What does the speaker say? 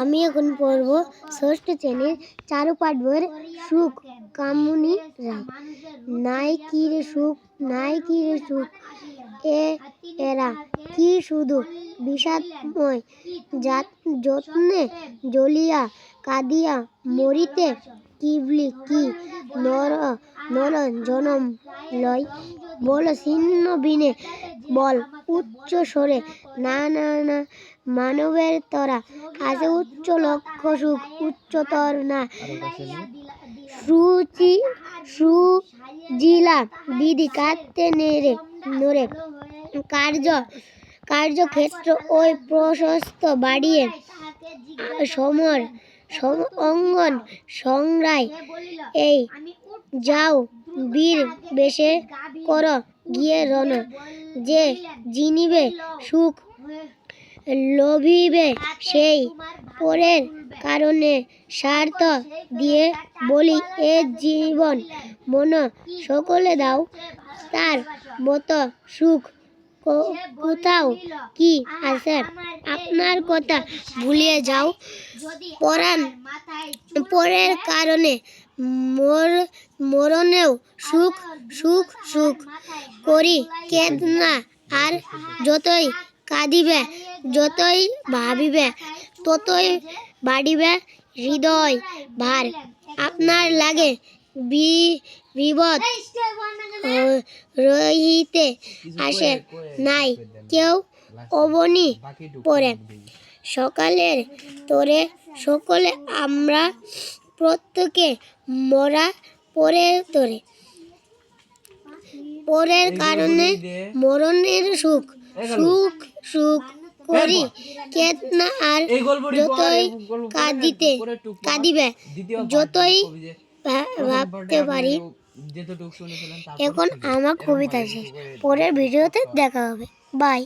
আমি এখন পড়ব ষষ্ঠ শ্রেণীর চারুপাঠ বইয়ের সুখ কামুনি রায়। নাই কি রে সুখ, নাই কি রে সুখ, এরা কি শুধু বিষাদময় যত্নে জ্বলিয়া কাঁদিয়া মরিতে কিবলি কি নর জনম লয়। বল ছিন্ন বিনে বল উচ্চ স্বরে, না না না মানবের তরা আছে উচ্চ লক্ষ্য সুখ উচ্চতর না। সুজিলা বিধি কাটতে নরে কার্যক্ষেত্র ওই প্রশস্ত বাড়িয়ে অঙ্গন সংগ্রায় এই যাও বীর বেশে কর গিয়ে রণ। যে জিনিবে সুখ লোভিবে সেই পরের কারণে স্বার্থ দিয়ে বলি এ জীবন মন সকলে দাও। তার মতো সুখ কোথাও কি আছে? আপনার কথা ভুলিয়ে যাও পরের কারণে মরণেও সুখ সুখ সুখ করি কেদ না। আর যতই কাঁদিবে যতই ভাবিবে ততই বাড়িবে হৃদয় ভার। আপনার লাগে বিপদ রহিতে আসে নাই কেউ অবনি পরে। সকালের তোরে সকলে আমরা প্রত্যেকে মরা পরের তোরে। পরের কারণে মরণের সুখ সুখ সুখ করি কেদ না। আর যতই কাঁদিবে যতই ভাবতে পারি। এখন আমার কবিতা শেষ, পরের ভিডিওতে দেখা হবে, বাই।